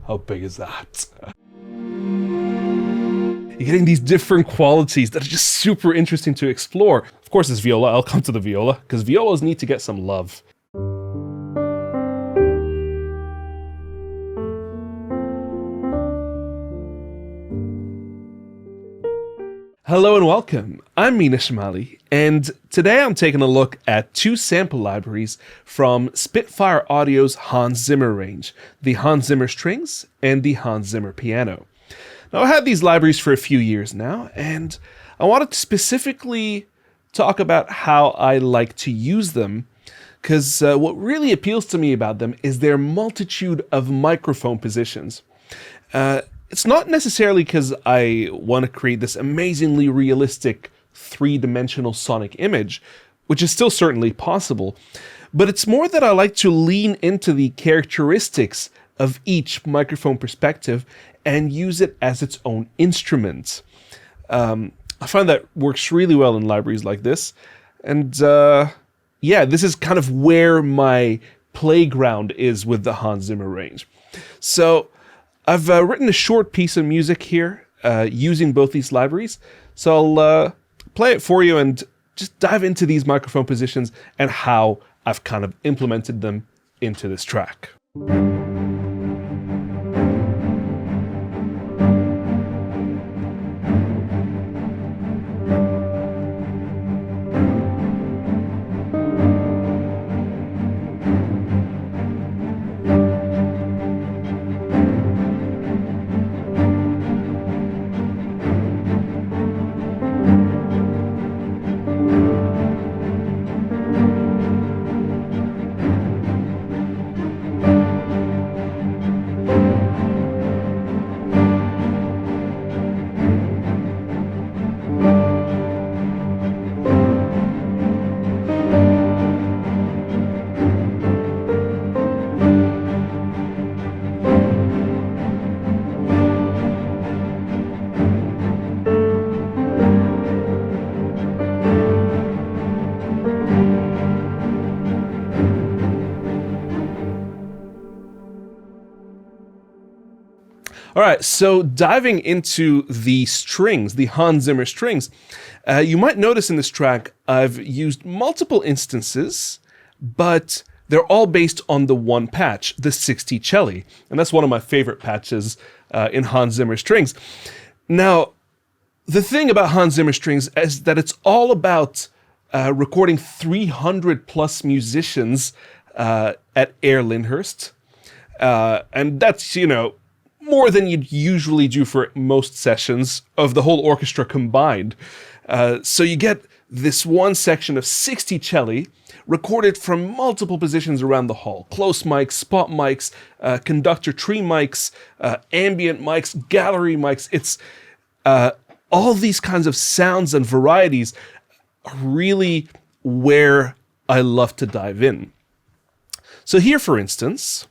How big is that? You're getting these different qualities that are just super interesting to explore. Of course, it's viola. I'll come to the viola, because violas need to get some love. Hello and welcome. I'm Mina Shamali, and today I'm taking a look at two sample libraries from Spitfire Audio's Hans Zimmer range, the Hans Zimmer strings and the Hans Zimmer piano. Now, I've had these libraries for a few years now, and I wanted to specifically talk about how I like to use them, because what really appeals to me about them is their multitude of microphone positions. It's not necessarily because I want to create this amazingly realistic three-dimensional sonic image, which is still certainly possible, but it's more that I like to lean into the characteristics of each microphone perspective and use it as its own instrument. I find that works really well in libraries like this, and yeah, this is kind of where my playground is with the Hans Zimmer range. So I've written a short piece of music here using both these libraries, so I'll play it for you and just dive into these microphone positions and how I've kind of implemented them into this track. All right, so diving into the strings, the Hans Zimmer strings, you might notice in this track I've used multiple instances, but they're all based on the one patch, the 60 Celli, and that's one of my favorite patches in Hans Zimmer strings. Now, the thing about Hans Zimmer strings is that it's all about recording 300 plus musicians at AIR Lyndhurst, and that's, you know, more than you'd usually do for most sessions of the whole orchestra combined. So you get this one section of 60 celli recorded from multiple positions around the hall. Close mics, spot mics, conductor tree mics, ambient mics, gallery mics. It's all these kinds of sounds and varieties are really where I love to dive in. So here, for instance,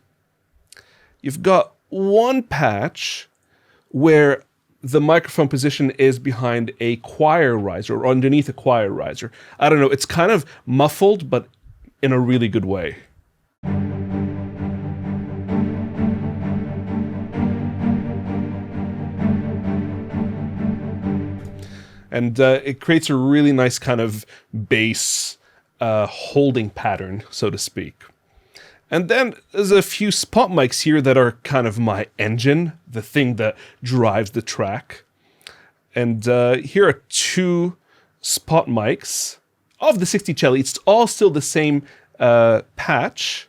you've got one patch where the microphone position is behind a choir riser or underneath a choir riser. I don't know, it's kind of muffled, but in a really good way. And it creates a really nice kind of bass holding pattern, so to speak. And then there's a few spot mics here that are kind of my engine, the thing that drives the track. And here are two spot mics of the 60 celli. It's all still the same patch.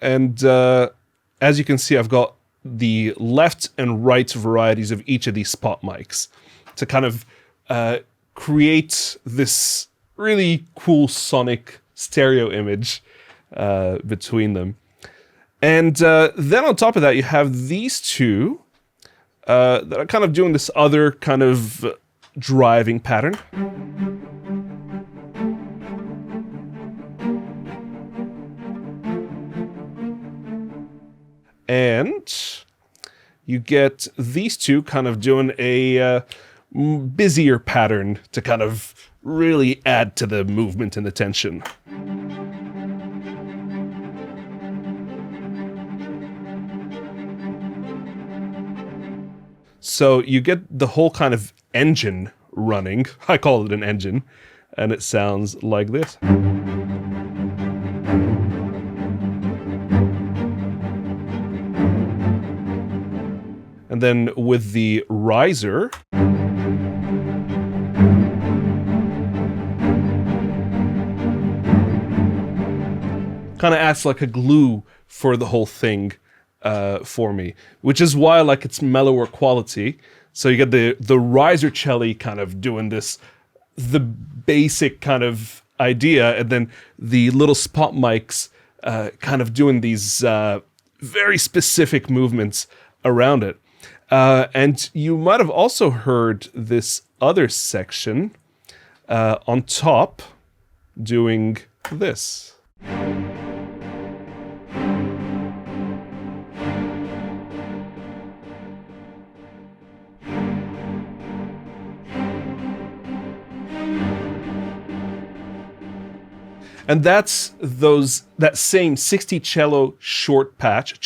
And as you can see, I've got the left and right varieties of each of these spot mics to kind of create this really cool sonic stereo image between them. And then on top of that, you have these two that are kind of doing this other kind of driving pattern. And you get these two kind of doing a busier pattern to kind of really add to the movement and the tension. So you get the whole kind of engine running. I call it an engine, and it sounds like this. And then with the riser, kind of acts like a glue for the whole thing for me, which is why I like its mellower quality. So you get the riser celli kind of doing this, the basic kind of idea, and then the little spot mics kind of doing these very specific movements around it. And you might have also heard this other section on top doing this. And that's that same 60 celli short patch,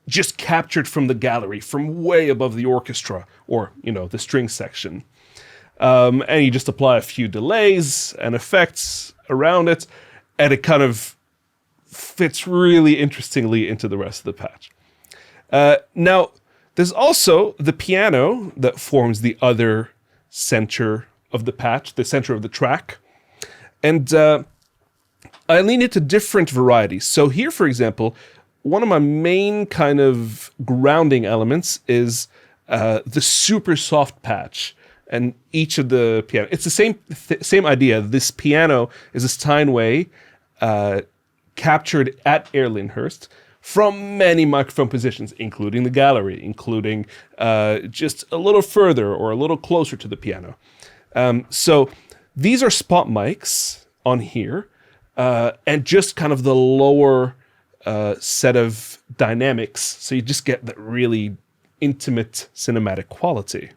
just captured from the gallery, from way above the orchestra, or, the string section. And you just apply a few delays and effects around it, and it kind of fits really interestingly into the rest of the patch. Now, there's also the piano that forms the other center of the patch, the center of the track. And I lean into different varieties. So here, for example, one of my main kind of grounding elements is the super soft patch. And each of the piano, it's the same idea. This piano is a Steinway captured at AIR Lyndhurst from many microphone positions, including the gallery, including just a little further or a little closer to the piano. So these are spot mics on here, and just kind of the lower set of dynamics, so you just get that really intimate cinematic quality.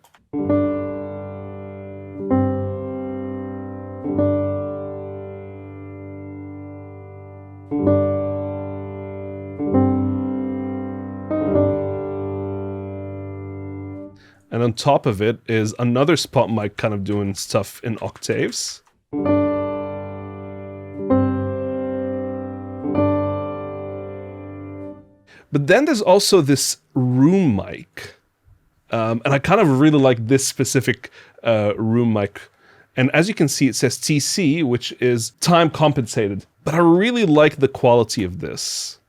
And on top of it is another spot mic kind of doing stuff in octaves. But then there's also this room mic. And I kind of really like this specific room mic. And as you can see, it says TC, which is time compensated. But I really like the quality of this.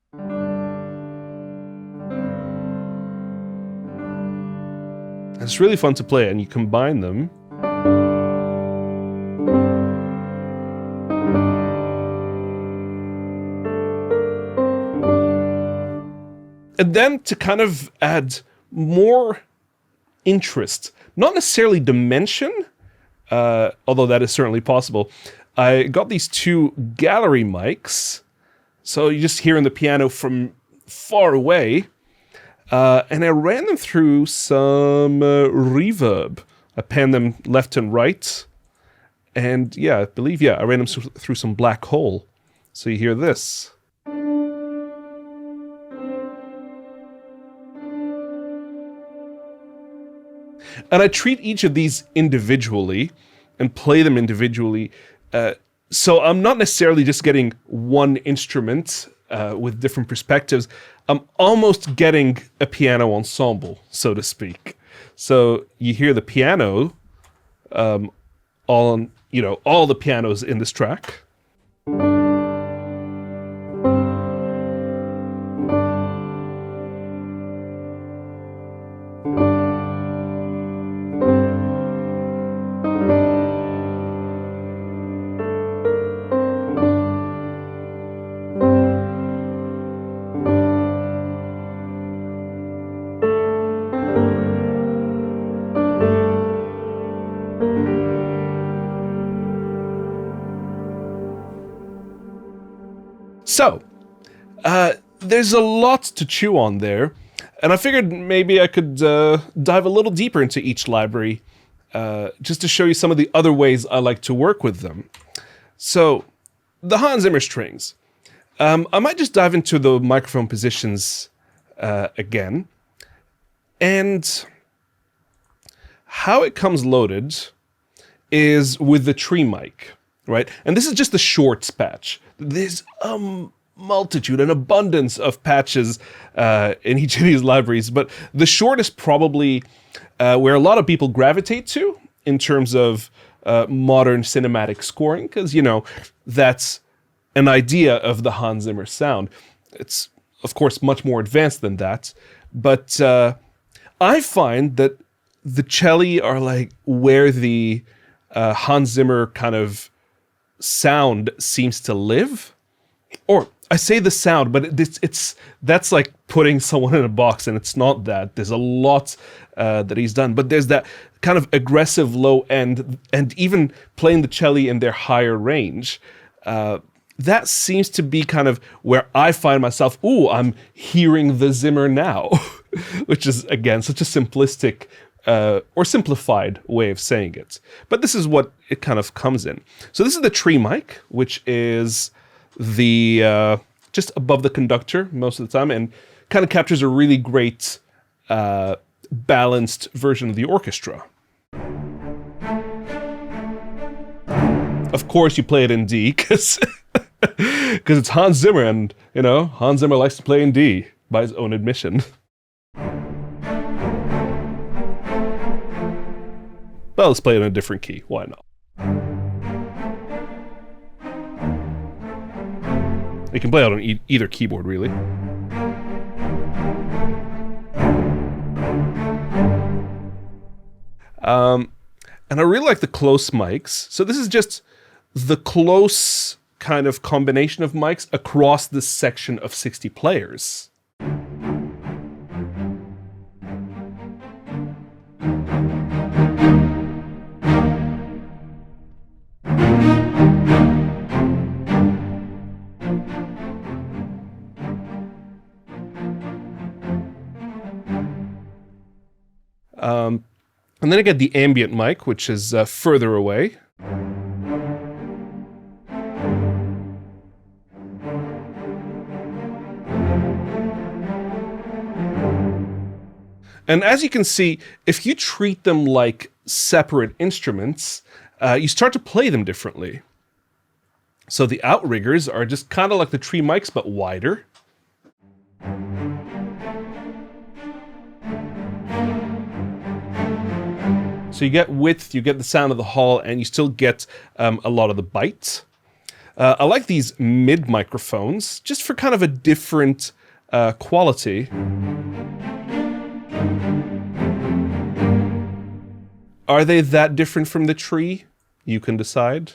And it's really fun to play, and you combine them. And then to kind of add more interest, not necessarily dimension, although that is certainly possible, I got these two gallery mics, so you just hearing the piano from far away, and I ran them through some reverb. I panned them left and right, and I believe I ran them through some black hole, so you hear this. And I treat each of these individually and play them individually. So I'm not necessarily just getting one instrument with different perspectives. I'm almost getting a piano ensemble, so to speak. So you hear the piano, all the pianos in this track. So, there's a lot to chew on there. And I figured maybe I could dive a little deeper into each library just to show you some of the other ways I like to work with them. So, the Hans Zimmer strings. I might just dive into the microphone positions again. And how it comes loaded is with the tree mic, right? And this is just the shorts patch. There's multitude, an abundance of patches in each of these libraries, but the short is probably where a lot of people gravitate to in terms of modern cinematic scoring, because, you know, that's an idea of the Hans Zimmer sound. It's, of course, much more advanced than that, but I find that the celli are like where the Hans Zimmer kind of sound seems to live. Or I say the sound, but that's like putting someone in a box, and it's not that. There's a lot that he's done, but there's that kind of aggressive low end, and even playing the celli in their higher range. That seems to be kind of where I find myself, ooh, I'm hearing the Zimmer now, which is, again, such a simplistic or simplified way of saying it. But this is what it kind of comes in. So this is the tree mic, which is the just above the conductor most of the time, and kind of captures a really great balanced version of the orchestra. Of course you play it in D, because it's Hans Zimmer, and, you know, Hans Zimmer likes to play in D, by his own admission. Well, let's play it in a different key, why not? You can play out on either keyboard, really. And I really like the close mics. So this is just the close kind of combination of mics across this section of 60 players. And then I get the ambient mic, which is further away. And as you can see, if you treat them like separate instruments, you start to play them differently. So the outriggers are just kind of like the tree mics, but wider. So you get width, you get the sound of the hall, and you still get a lot of the bite. I like these mid microphones, just for kind of a different quality. Are they that different from the tree? You can decide.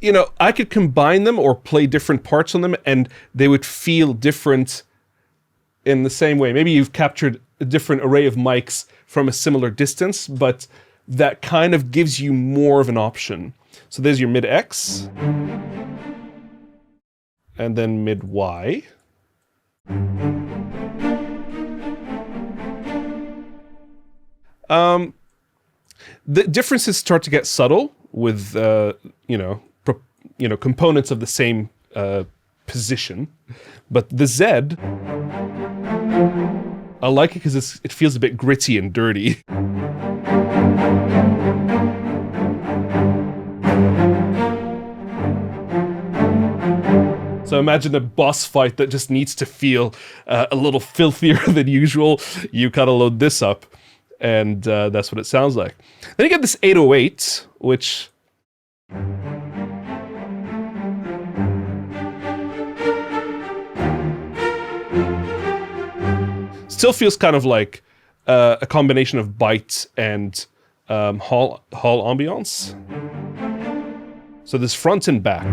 You know, I could combine them or play different parts on them, and they would feel different in the same way. Maybe you've captured a different array of mics from a similar distance, but that kind of gives you more of an option. So there's your mid-X, and then mid-Y. The differences start to get subtle with, components of the same position, but the Z, I like it because it feels a bit gritty and dirty. So imagine a boss fight that just needs to feel a little filthier than usual. You kind of load this up, and that's what it sounds like. Then you get this 808, which still feels kind of like a combination of bite and hall ambiance. So this front and back.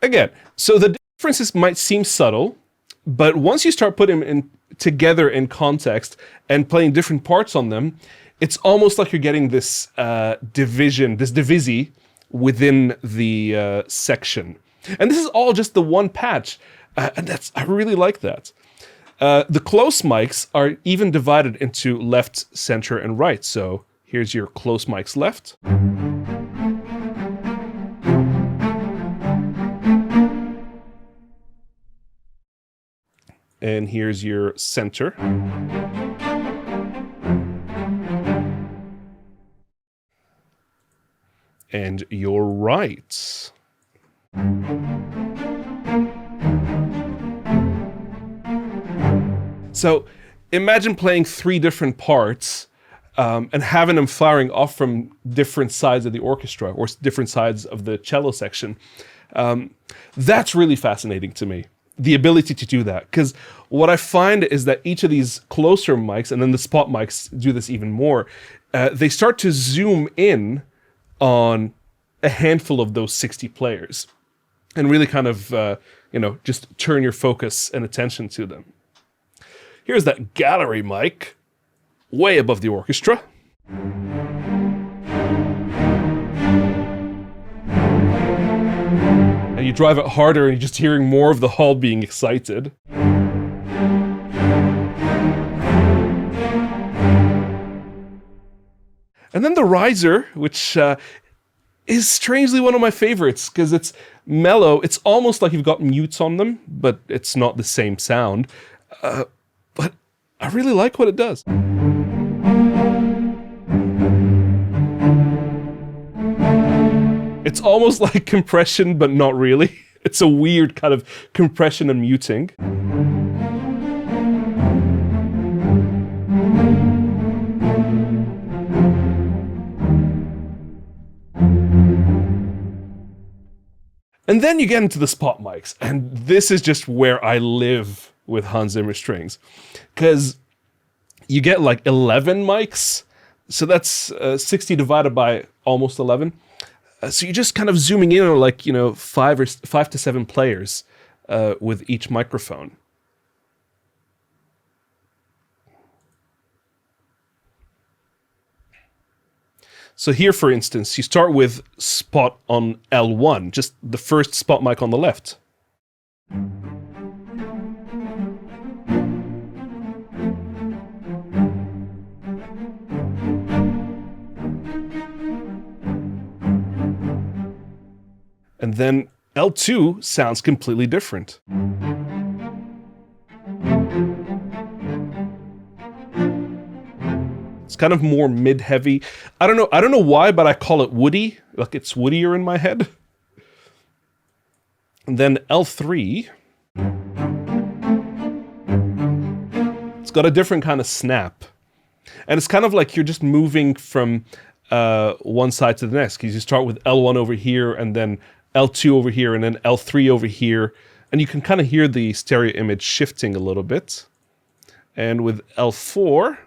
Again, so the differences might seem subtle, But once you start putting them together in context and playing different parts on them, it's almost like you're getting this division, this divisi within the section. And this is all just the one patch, and I really like that. The close mics are even divided into left, center, and right. So here's your close mics left. And here's your center. And your right. So imagine playing 3 different parts and having them firing off from different sides of the orchestra or different sides of the cello section. That's really fascinating to me, the ability to do that. Because what I find is that each of these closer mics, and then the spot mics do this even more, they start to zoom in on a handful of those 60 players and really kind of, just turn your focus and attention to them. Here's that gallery mic, way above the orchestra. And you drive it harder and you're just hearing more of the hall being excited. And then the riser, which is strangely one of my favorites because it's mellow. It's almost like you've got mutes on them, but it's not the same sound. But I really like what it does. It's almost like compression, but not really. It's a weird kind of compression and muting. And then you get into the spot mics, and this is just where I live with Hans Zimmer strings, because you get like 11 mics, so that's 60 divided by almost 11. So you're just kind of zooming in on like 5 to 7 players with each microphone. So here, for instance, you start with spot on L1, just the first spot mic on the left. And then L2 sounds completely different. It's kind of more mid-heavy. I don't know why, but I call it woody. Like it's woodier in my head. And then L3. It's got a different kind of snap. And it's kind of like you're just moving from one side to the next, because you start with L1 over here, and then L2 over here, and then L3 over here. And you can kind of hear the stereo image shifting a little bit. And with L4...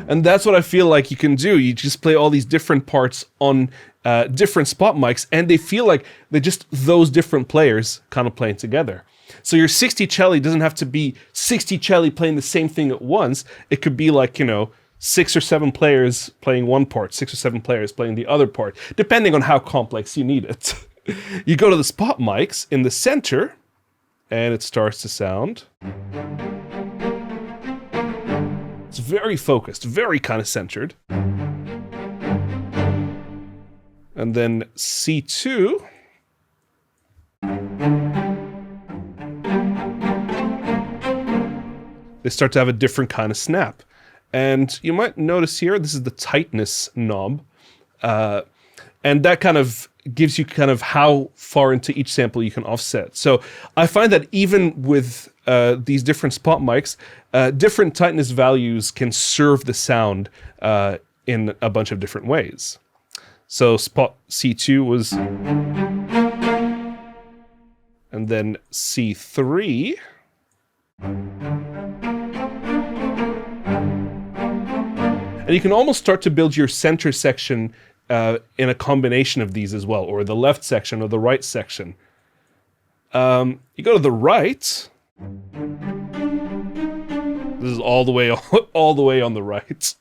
And that's what I feel like you can do. You just play all these different parts on different spot mics, and they feel like they're just those different players kind of playing together. So your 60 celli doesn't have to be 60 celli playing the same thing at once. It could be like, 6 or 7 players playing one part, 6 or 7 players playing the other part, depending on how complex you need it. You go to the spot mics in the center, and it starts to sound... It's very focused, very kind of centered. And then C2. They start to have a different kind of snap. And you might notice here, this is the tightness knob. And that kind of gives you kind of how far into each sample you can offset. So I find that even with these different spot mics, different tightness values can serve the sound in a bunch of different ways. So spot C2 was... And then C3... And you can almost start to build your center section in a combination of these as well, or the left section or the right section. You go to the right. This is all the way all the way on the right.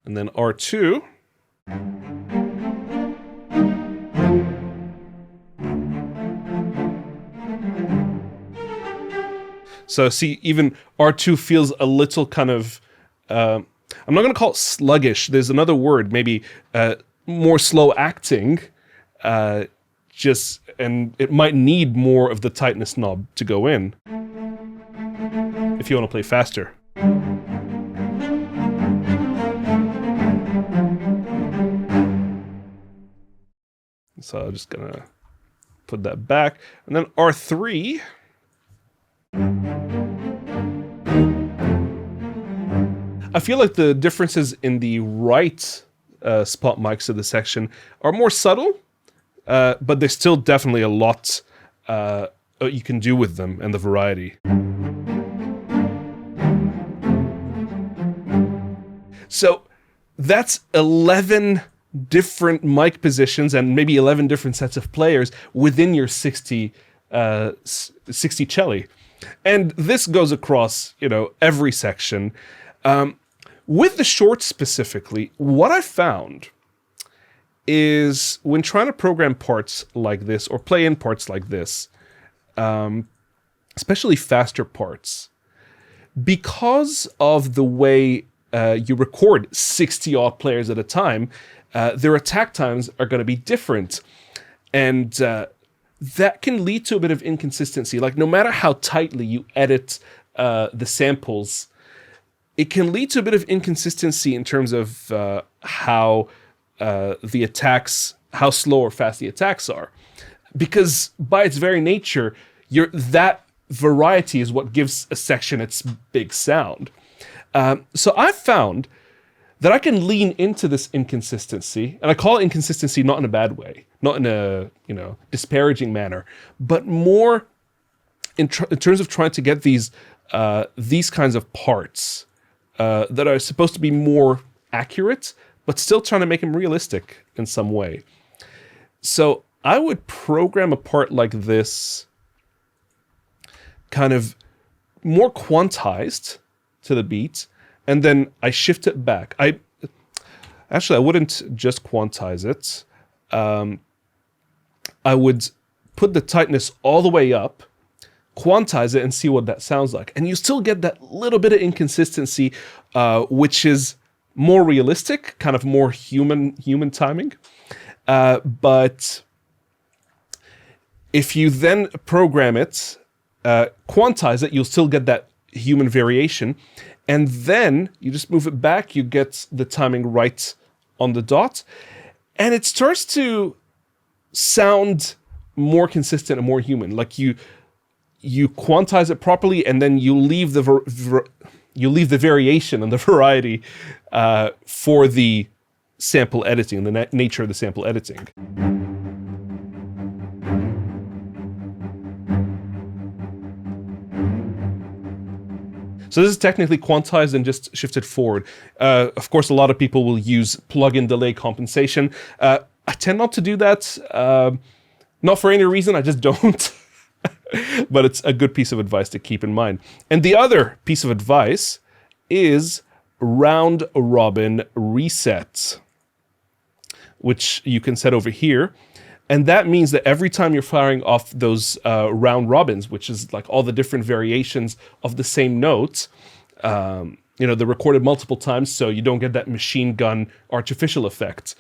And then R2. So see, even R2 feels a little kind of, I'm not going to call it sluggish. There's another word, maybe more slow acting, and it might need more of the tightness knob to go in if you want to play faster. So I'm just going to put that back. And then R3. I feel like the differences in the right spot mics of the section are more subtle, but there's still definitely a lot you can do with them and the variety. So that's 11 different mic positions and maybe 11 different sets of players within your 60 Celli. And this goes across, every section. With the shorts specifically, what I found is when trying to program parts like this or play in parts like this, especially faster parts, because of the way you record 60 odd players at a time, their attack times are going to be different. And that can lead to a bit of inconsistency. Like, no matter how tightly you edit the samples, it can lead to a bit of inconsistency in terms of how the attacks, how slow or fast the attacks are. Because by its very nature, that variety is what gives a section its big sound. So I've found that I can lean into this inconsistency, and I call it inconsistency not in a bad way, not in a disparaging manner, but more in terms of trying to get these kinds of parts that are supposed to be more accurate, but still trying to make them realistic in some way. So I would program a part like this, kind of more quantized to the beat, and then I shift it back. I wouldn't just quantize it. I would put the tightness all the way up, quantize it, and see what that sounds like. And you still get that little bit of inconsistency, which is more realistic, kind of more human timing. But if you then program it, quantize it, you'll still get that human variation. And then you just move it back, you get the timing right on the dot, and it starts to sound more consistent and more human. Like you quantize it properly, and then you leave the variation and the variety for the sample editing, the nature of the sample editing. So this is technically quantized and just shifted forward. Of course, a lot of people will use plug-in delay compensation. I tend not to do that, not for any reason, I just don't. But it's a good piece of advice to keep in mind. And the other piece of advice is round robin reset, which you can set over here. And that means that every time you're firing off those round robins, which is like all the different variations of the same note, they're recorded multiple times, so you don't get that machine gun artificial effect.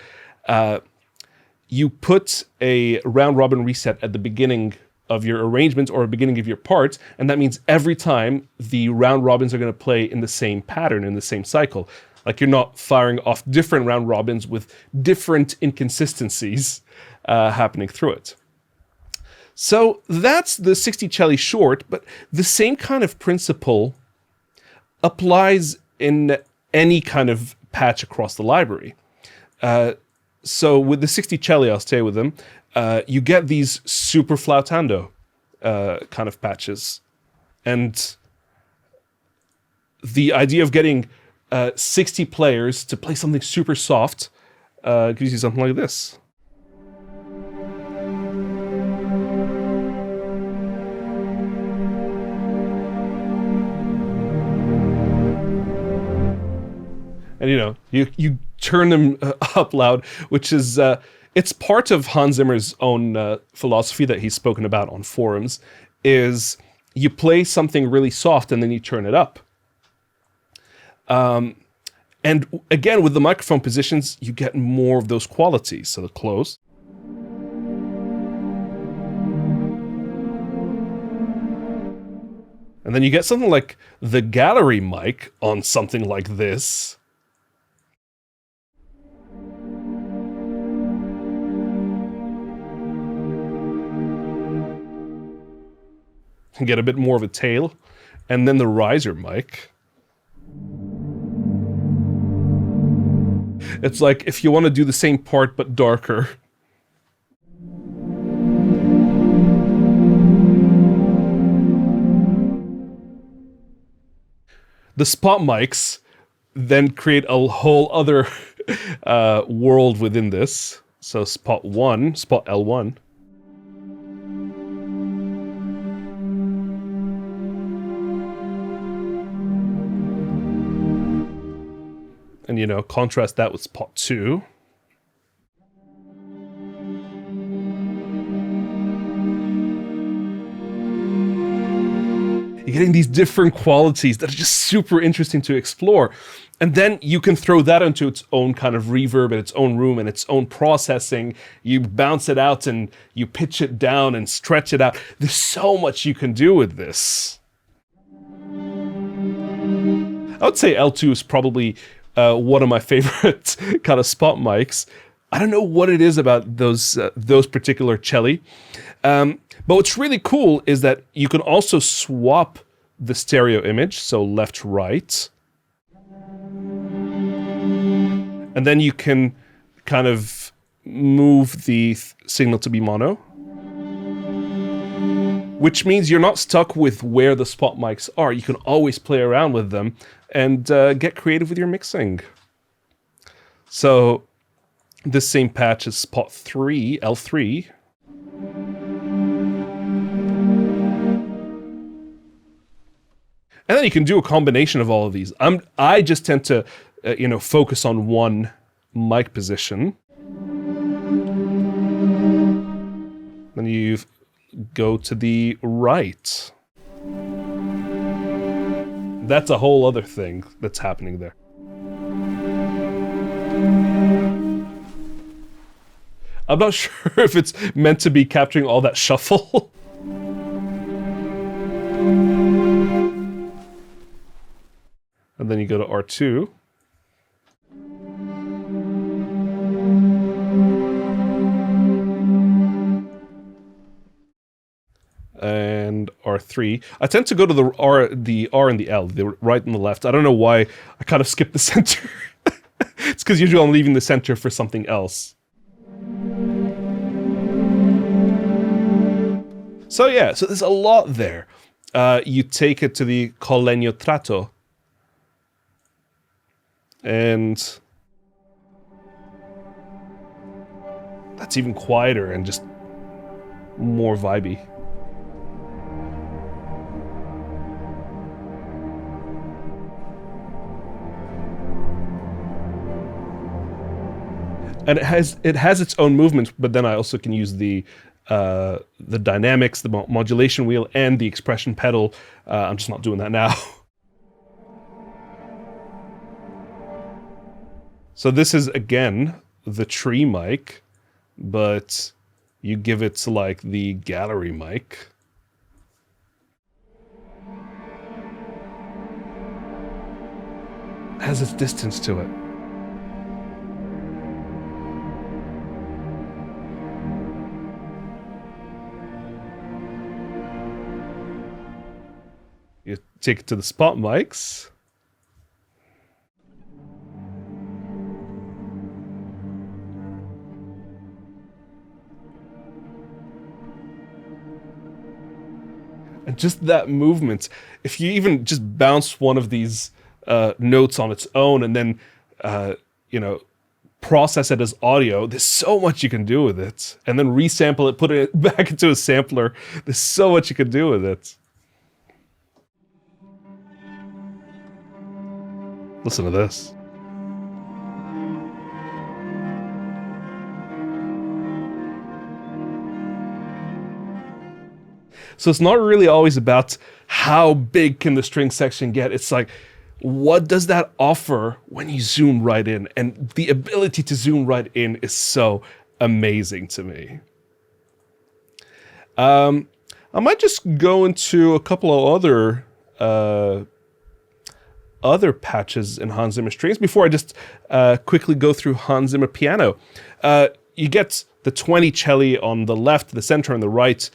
You put a round robin reset at the beginning of your arrangement or beginning of your part, and that means every time the round robins are going to play in the same pattern, in the same cycle. Like, you're not firing off different round robins with different inconsistencies happening through it. So that's the 60 Celli short, but the same kind of principle applies in any kind of patch across the library. So with the 60 Celli, I'll stay with them, you get these super Flautando kind of patches. And the idea of getting 60 players to play something super soft gives you something like this. And you turn them up loud, which is it's part of Hans Zimmer's own philosophy that he's spoken about on forums, is you play something really soft and then you turn it up. And again, with the microphone positions, you get more of those qualities. So the close. And then you get something like the gallery mic on something like this. And get a bit more of a tail. And then the riser mic. It's like if you want to do the same part but darker. The spot mics then create a whole other world within this. So spot L1. And, contrast that with spot 2. You're getting these different qualities that are just super interesting to explore. And then you can throw that into its own kind of reverb and its own room and its own processing. You bounce it out and you pitch it down and stretch it out. There's so much you can do with this. I would say L2 is probably one of my favorite kind of spot mics. I don't know what it is about those particular Celli. But what's really cool is that you can also swap the stereo image, so left, right. And then you can kind of move the signal to be mono. Which means you're not stuck with where the spot mics are. You can always play around with them and get creative with your mixing. So this same patch is spot 3, L3. And then you can do a combination of all of these. I just tend to, focus on one mic position. Then you go to the right. That's a whole other thing that's happening there. I'm not sure if it's meant to be capturing all that shuffle. And then you go to R2. And R3. I tend to go to the R and the L, the right and the left. I don't know why I kind of skip the center. It's because usually I'm leaving the center for something else. So yeah, so there's a lot there. You take it to the Col Legno Tratto. And that's even quieter and just more vibey. And it has its own movements, but then I also can use the dynamics, the modulation wheel, and the expression pedal. I'm just not doing that now. So this is, again, the tree mic, but you give it to, like, the gallery mic. It has its distance to it. You take it to the spot mics. And just that movement, if you even just bounce one of these notes on its own and then, you know, process it as audio, there's so much you can do with it. And then resample it, put it back into a sampler. There's so much you can do with it. Listen to this. So it's not really always about how big can the string section get. It's like, what does that offer when you zoom right in? And the ability to zoom right in is so amazing to me. I might just go into a couple of other patches in Hans Zimmer strings before I just quickly go through Hans Zimmer piano. You get the 20 celli on the left, the center, and the right.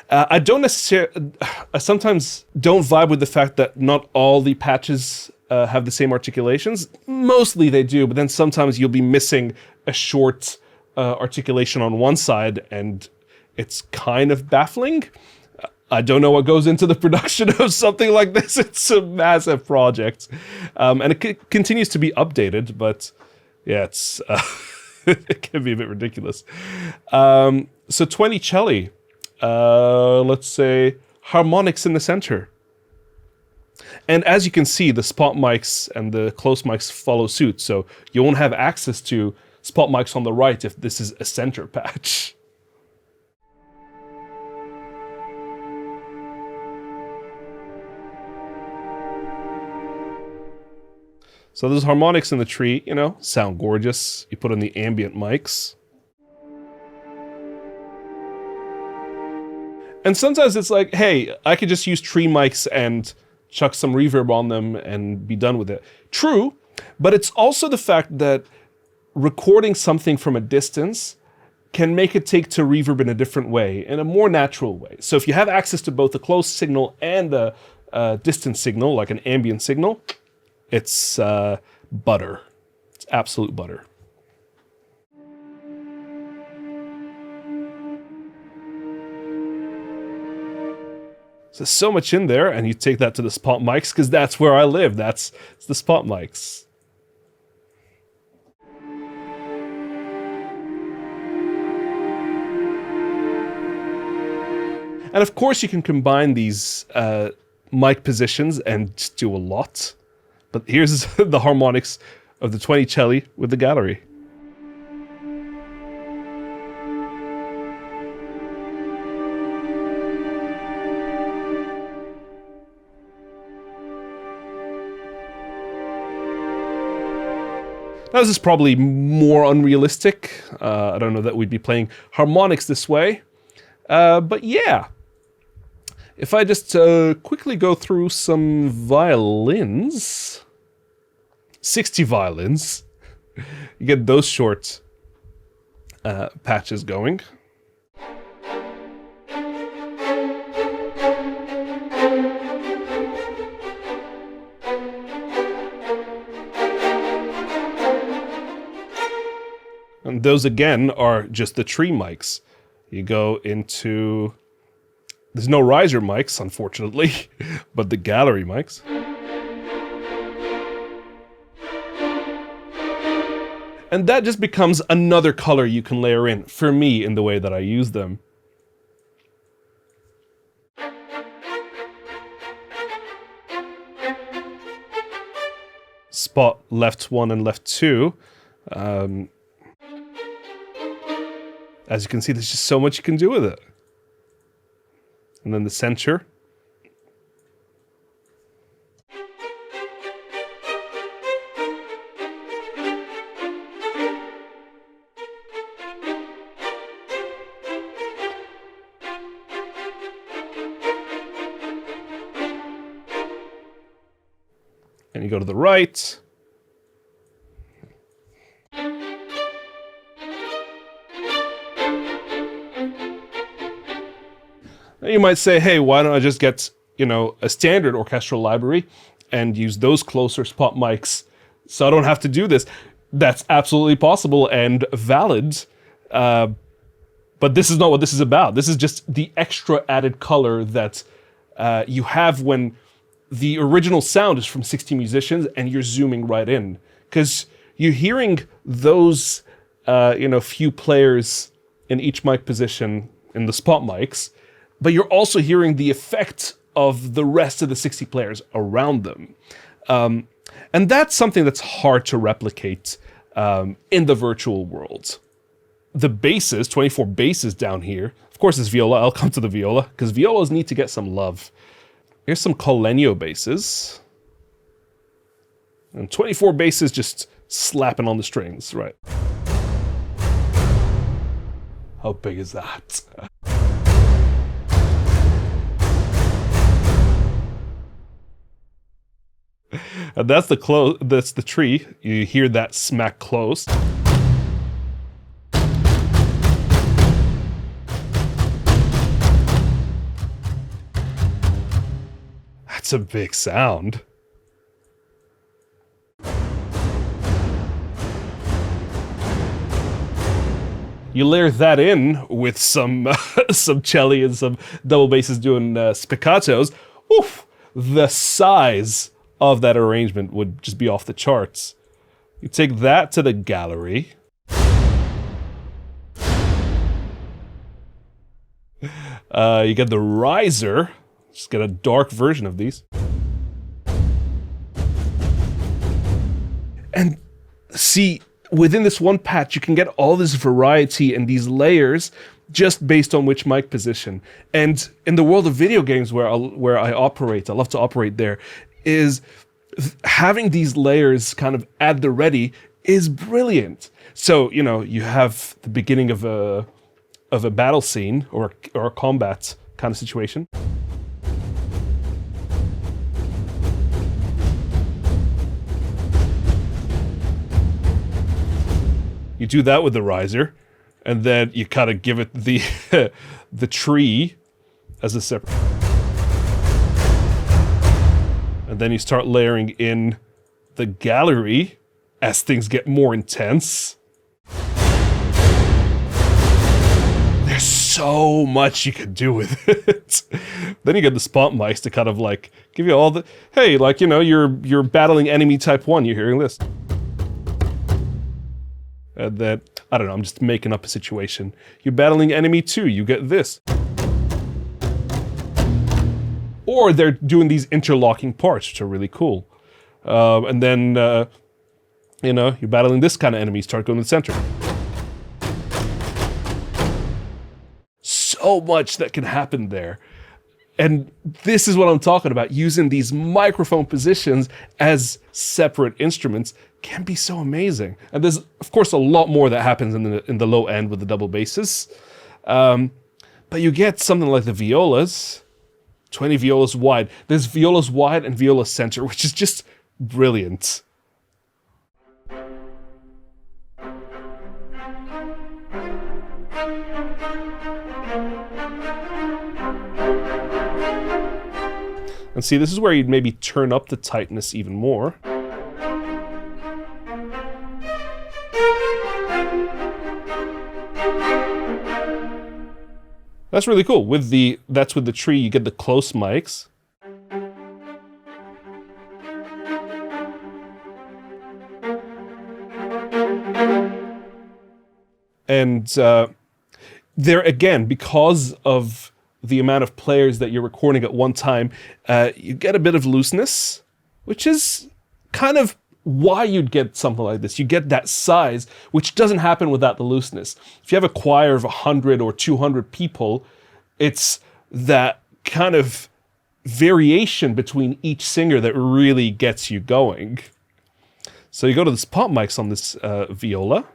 I don't necessarily, I sometimes don't vibe with the fact that not all the patches have the same articulations. Mostly they do, but then sometimes you'll be missing a short articulation on one side, and it's kind of baffling. I don't know what goes into the production of something like this. It's a massive project. And it continues to be updated, but yeah, it's it can be a bit ridiculous. So 20 celli. Let's say harmonics in the center. And as you can see, the spot mics and the close mics follow suit, so you won't have access to spot mics on the right if this is a center patch. So those harmonics in the tree, you know, sound gorgeous. You put in the ambient mics. And sometimes it's like, hey, I could just use tree mics and chuck some reverb on them and be done with it. True, but it's also the fact that recording something from a distance can make it take to reverb in a different way, in a more natural way. So if you have access to both a close signal and a distant signal, like an ambient signal, it's butter. It's absolute butter. So there's so much in there, and you take that to the spot mics, because that's where I live. It's the spot mics. And of course you can combine these mic positions and just do a lot. But here's the harmonics of the 20 celli with the gallery. Now, this is probably more unrealistic. I don't know that we'd be playing harmonics this way. But yeah. If I just quickly go through some violins. 60 violins. You get those short patches going. And those, again, are just the tree mics. You go into... There's no riser mics, unfortunately, but the gallery mics. And that just becomes another color you can layer in, for me, in the way that I use them. Spot left 1 and left 2. As you can see, there's just so much you can do with it. And then the center. And you go to the right. You might say, hey, why don't I just get, you know, a standard orchestral library and use those closer spot mics so I don't have to do this? That's absolutely possible and valid. But this is not what this is about. This is just the extra added color that you have when the original sound is from 60 musicians and you're zooming right in. Because you're hearing those, few players in each mic position in the spot mics, but you're also hearing the effect of the rest of the 60 players around them. And that's something that's hard to replicate in the virtual world. The basses, 24 basses down here, of course it's viola, I'll come to the viola, because violas need to get some love. Here's some Col Legno basses. And 24 basses just slapping on the strings, right? How big is that? And that's the tree. You hear that smack close. That's a big sound. You layer that in with some some celli and some double basses doing spiccatos. Oof! The size of that arrangement would just be off the charts. You take that to the gallery. You get the riser. Just get a dark version of these. And see, within this one patch, you can get all this variety and these layers just based on which mic position. And in the world of video games where I operate, I love to operate there, is having these layers kind of at the ready is brilliant. So, you have the beginning of a battle scene or a combat kind of situation. You do that with the riser, and then you kind of give it the the tree as a separate. And then you start layering in the gallery as things get more intense. There's so much you can do with it. Then you get the spot mics to kind of like give you all the, hey, like, you're battling enemy type 1, you're hearing this. That, I don't know, I'm just making up a situation. You're battling enemy 2, you get this. Or they're doing these interlocking parts, which are really cool. And then, you're battling this kind of enemy, start going to the center. So much that can happen there. And this is what I'm talking about. Using these microphone positions as separate instruments can be so amazing. And there's, of course, a lot more that happens in the low end with the double basses. But you get something like the violas, 20 violas wide. There's violas wide and viola center, which is just brilliant. And see, this is where you'd maybe turn up the tightness even more. That's really cool. That's with the tree, you get the close mics. And there again, because of the amount of players that you're recording at one time, you get a bit of looseness, which is kind of why you'd get something like this. You get that size, which doesn't happen without the looseness. If you have a choir of 100 or 200 people, it's that kind of variation between each singer that really gets you going. So you go to the spot mics on this viola.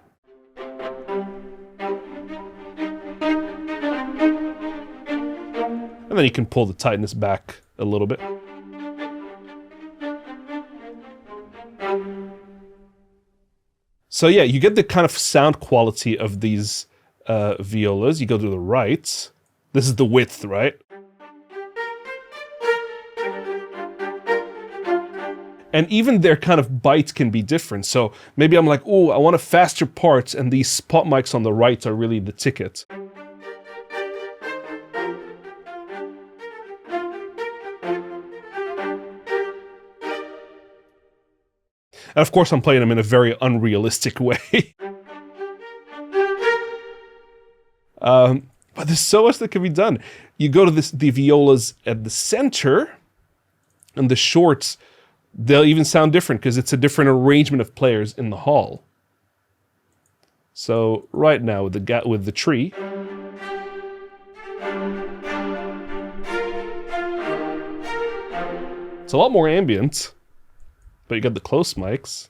And then you can pull the tightness back a little bit. So yeah, you get the kind of sound quality of these violas. You go to the right. This is the width, right? And even their kind of bite can be different. So maybe I'm like, oh, I want a faster part, and these spot mics on the right are really the ticket. And of course I'm playing them in a very unrealistic way. But there's so much that can be done. You go to the violas at the center, and the shorts, they'll even sound different because it's a different arrangement of players in the hall. So right now with the tree, it's a lot more ambient, but you got the close mics.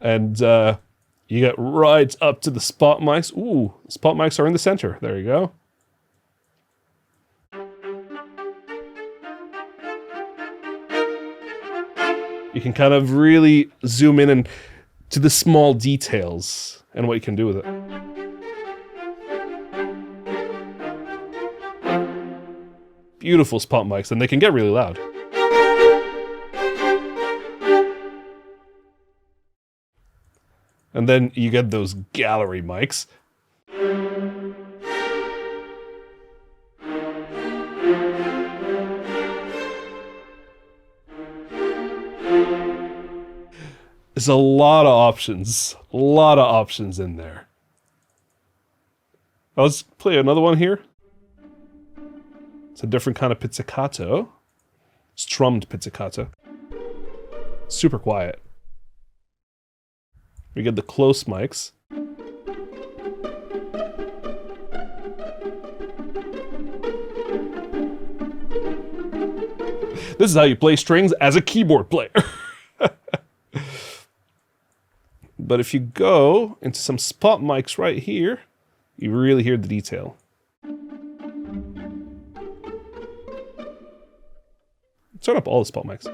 And you get right up to the spot mics. Ooh, spot mics are in the center. There you go. You can kind of really zoom in and to the small details and what you can do with it. Beautiful spot mics, and they can get really loud. And then you get those gallery mics. There's a lot of options. A lot of options in there. Let's play another one here. It's a different kind of pizzicato. Strummed pizzicato. Super quiet. We get the close mics. This is how you play strings as a keyboard player. But if you go into some spot mics right here, you really hear the detail. Turn up all the spot mics.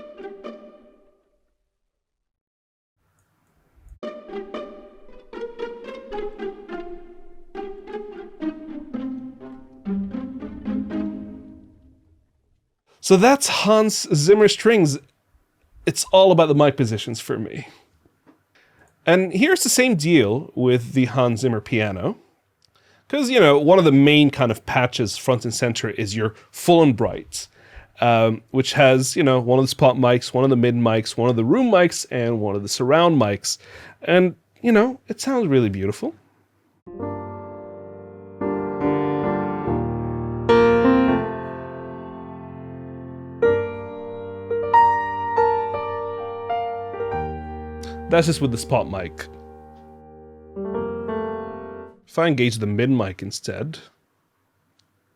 So that's Hans Zimmer strings. It's all about the mic positions for me. And here's the same deal with the Hans Zimmer piano. Because, you know, one of the main kind of patches front and center is your full and bright, which has, you know, one of the spot mics, one of the mid mics, one of the room mics, and one of the surround mics. And, you know, it sounds really beautiful. That's just with the spot mic. If I engage the mid mic instead,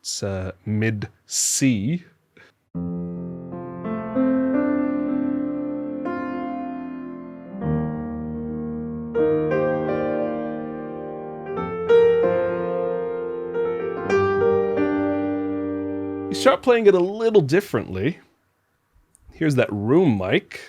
it's mid C. You start playing it a little differently. Here's that room mic.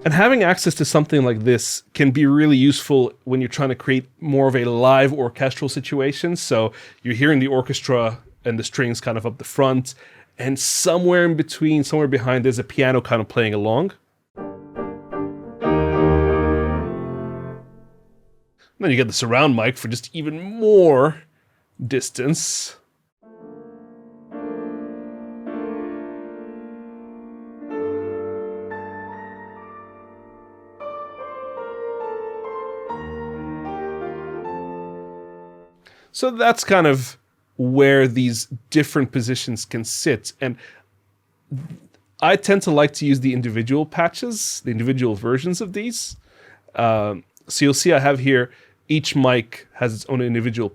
And having access to something like this can be really useful when you're trying to create more of a live orchestral situation. So you're hearing the orchestra and the strings kind of up the front, and somewhere in between, somewhere behind, there's a piano kind of playing along. And then you get the surround mic for just even more distance. So that's kind of where these different positions can sit. And I tend to like to use the individual patches, the individual versions of these. So you'll see I have here, each mic has its own individual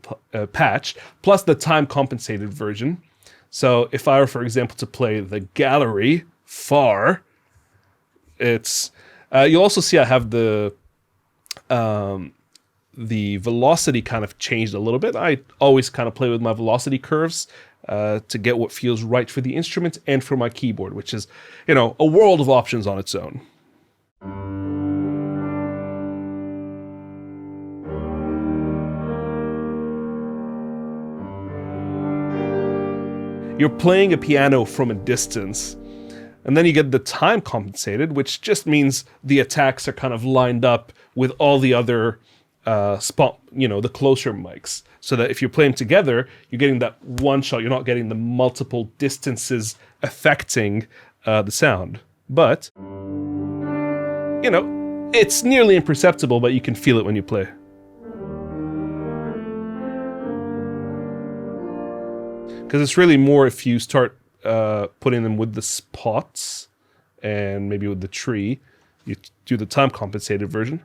patch, plus the time compensated version. So if I were, for example, to play the gallery far, it's, you'll also see I have the velocity kind of changed a little bit. I always kind of play with my velocity curves to get what feels right for the instrument and for my keyboard, which is, you know, a world of options on its own. You're playing a piano from a distance, and then you get the time compensated, which just means the attacks are kind of lined up with all the other the closer mics, so that if you're playing together, you're getting that one shot. You're not getting the multiple distances affecting the sound. But, you know, it's nearly imperceptible, but you can feel it when you play. Because it's really more if you start putting them with the spots and maybe with the tree, you do the time compensated version.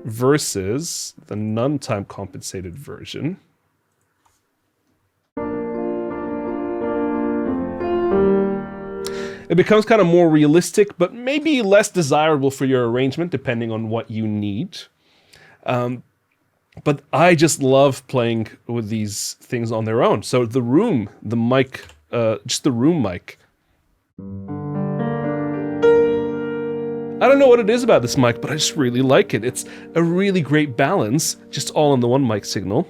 Versus the non-time compensated version. It becomes kind of more realistic, but maybe less desirable for your arrangement, depending on what you need. But I just love playing with these things on their own. So the mic, just the room mic. I don't know what it is about this mic, but I just really like it. It's a really great balance, just all in the one mic signal.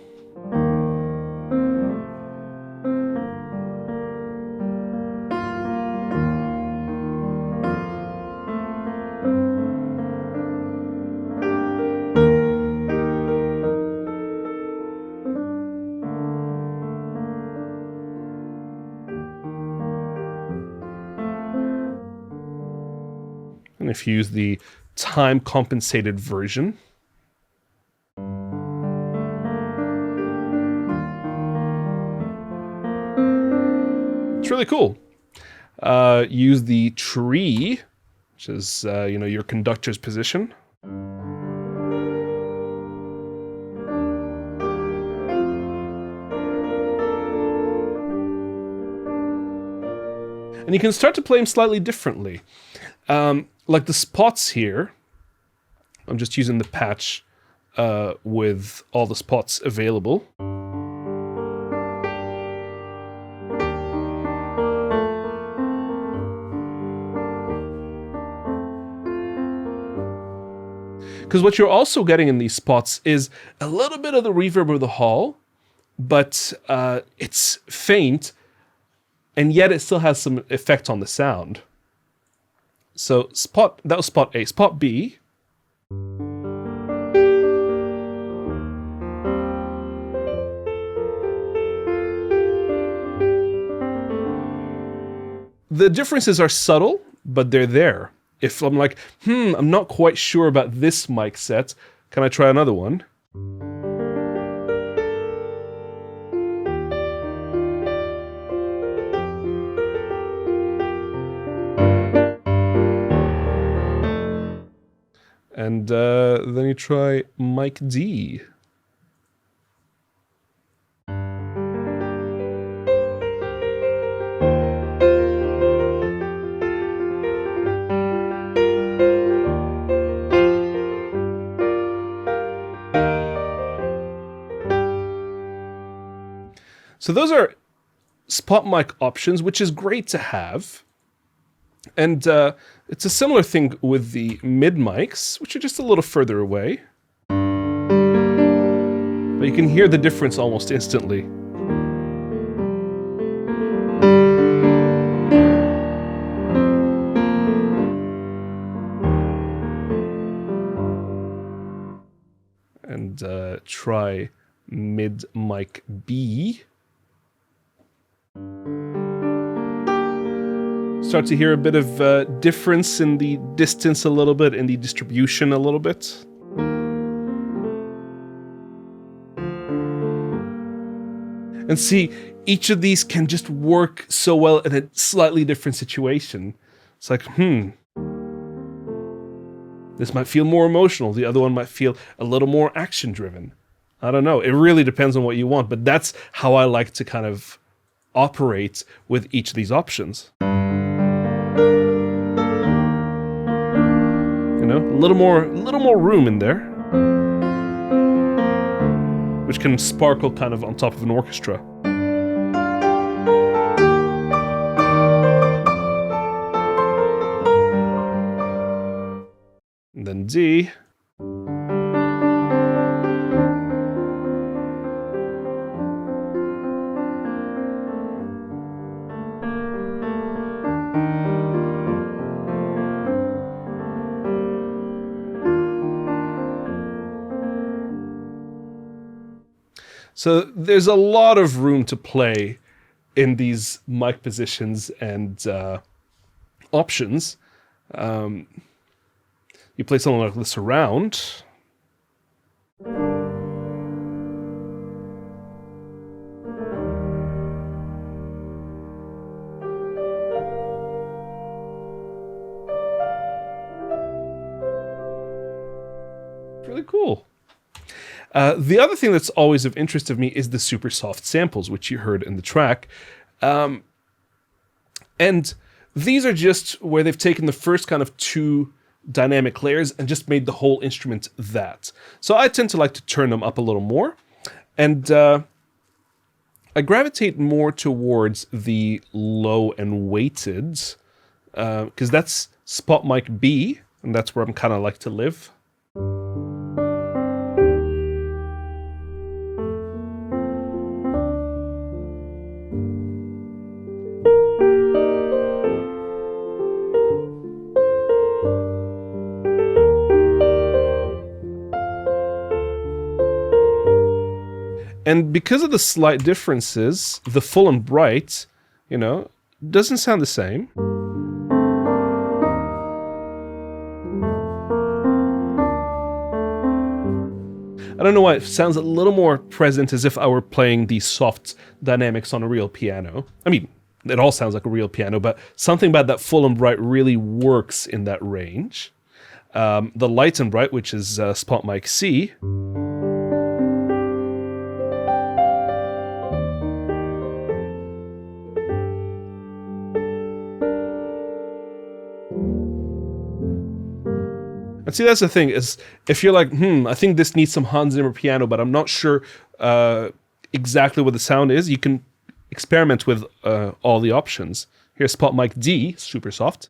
And if you use the time compensated version, it's really cool. Use the tree, which is your conductor's position. And you can start to play them slightly differently. Like the spots here, I'm just using the patch with all the spots available. Because what you're also getting in these spots is a little bit of the reverb of the hall, but it's faint, and yet it still has some effect on the sound. So that was spot A. Spot B. The differences are subtle, but they're there. If I'm like, I'm not quite sure about this mic set, can I try another one? And then you try mic D. So those are spot mic options, which is great to have. And it's a similar thing with the mid mics, which are just a little further away. But you can hear the difference almost instantly. And try mid mic B. Start to hear a bit of difference in the distance a little bit, in the distribution a little bit. And see, each of these can just work so well in a slightly different situation. It's like, this might feel more emotional, the other one might feel a little more action-driven. I don't know, it really depends on what you want, but that's how I like to kind of operate with each of these options. You know, a little more room in there. which can sparkle kind of on top of an orchestra. And then D. So there's a lot of room to play in these mic positions and options. You play something like the surround. Really cool. The other thing that's always of interest to me is the super soft samples, which you heard in the track. And these are just where they've taken the first kind of two dynamic layers and just made the whole instrument that. So I tend to like to turn them up a little more. And I gravitate more towards the low and weighted, because that's spot mic B, and that's where I'm kind of like to live. And because of the slight differences, the full and bright, you know, doesn't sound the same. I don't know why, it sounds a little more present, as if I were playing these soft dynamics on a real piano. I mean, it all sounds like a real piano, but something about that full and bright really works in that range. The light and bright, which is spot mic C. And see, that's the thing, is if you're like, I think this needs some Hans Zimmer piano, but I'm not sure exactly what the sound is, you can experiment with all the options. Here's spot mic D, super soft.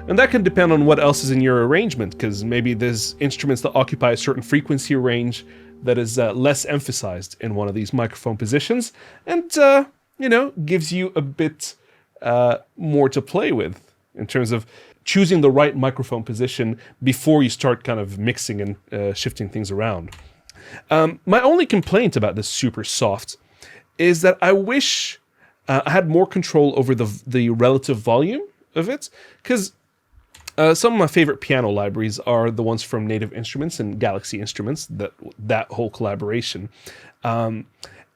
And that can depend on what else is in your arrangement, because maybe there's instruments that occupy a certain frequency range that is less emphasized in one of these microphone positions, and, you know, gives you a bit more to play with in terms of choosing the right microphone position before you start kind of mixing and shifting things around. My only complaint about this super soft is that I wish I had more control over the relative volume of it, because some of my favorite piano libraries are the ones from Native Instruments and Galaxy Instruments, that whole collaboration. And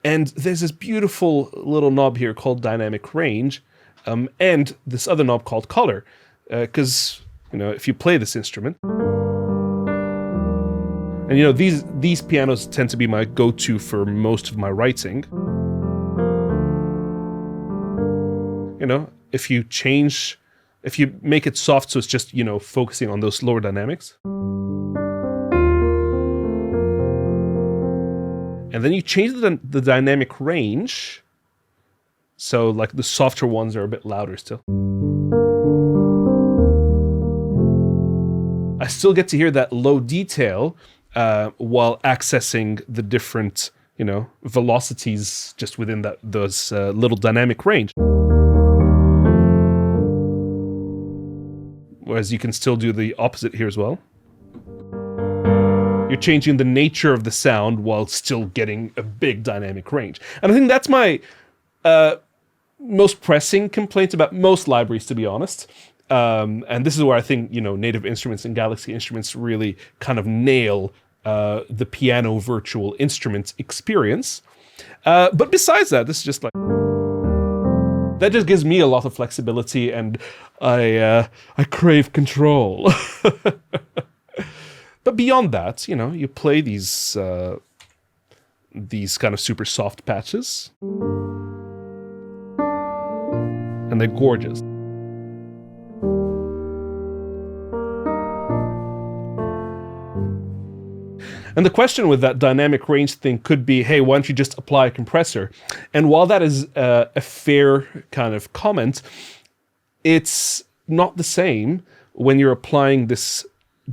there's this beautiful little knob here called Dynamic Range, and this other knob called Color, because, you know, if you play this instrument, and, you know, these pianos tend to be my go-to for most of my writing. You know, if you make it soft so it's just, you know, focusing on those lower dynamics. And then you change the dynamic range, so like the softer ones are a bit louder still. I still get to hear that low detail while accessing the different, you know, velocities just within those little dynamic range. Whereas you can still do the opposite here as well. You're changing the nature of the sound while still getting a big dynamic range. And I think that's my most pressing complaint about most libraries, to be honest. And this is where I think, you know, Native Instruments and Galaxy Instruments really kind of nail the piano virtual instrument experience. But besides that, this is just like... that just gives me a lot of flexibility, and I crave control. But beyond that, you know, you play these kind of super soft patches, and they're gorgeous. And the question with that dynamic range thing could be, hey, why don't you just apply a compressor? And while that is a fair kind of comment, it's not the same when you're applying this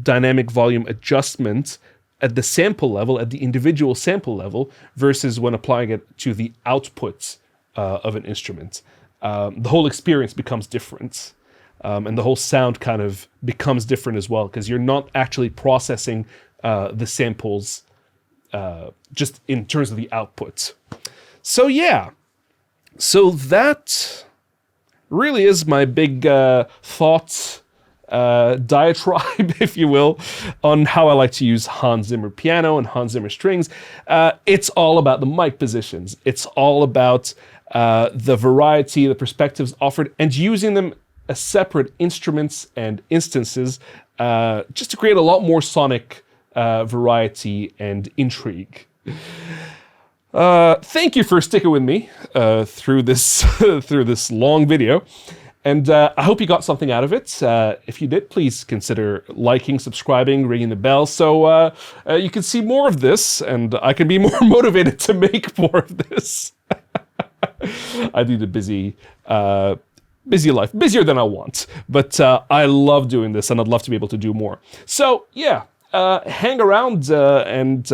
dynamic volume adjustment at the sample level, at the individual sample level, versus when applying it to the output of an instrument. The whole experience becomes different. And the whole sound kind of becomes different as well, because you're not actually processing the samples just in terms of the output. So yeah, so that really is my big thought diatribe, if you will, on how I like to use Hans Zimmer piano and Hans Zimmer strings. It's all about the mic positions. It's all about the variety, the perspectives offered, and using them as separate instruments and instances just to create a lot more sonic variety and intrigue. Thank you for sticking with me through this long video. And I hope you got something out of it. If you did, please consider liking, subscribing, ringing the bell so you can see more of this and I can be more motivated to make more of this. I lead a busy life, busier than I want. But I love doing this and I'd love to be able to do more. So yeah, hang around and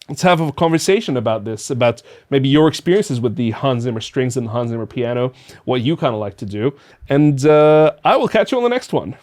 let's have a conversation about this, about maybe your experiences with the Hans Zimmer strings and the Hans Zimmer piano, what you kind of like to do. And I will catch you on the next one.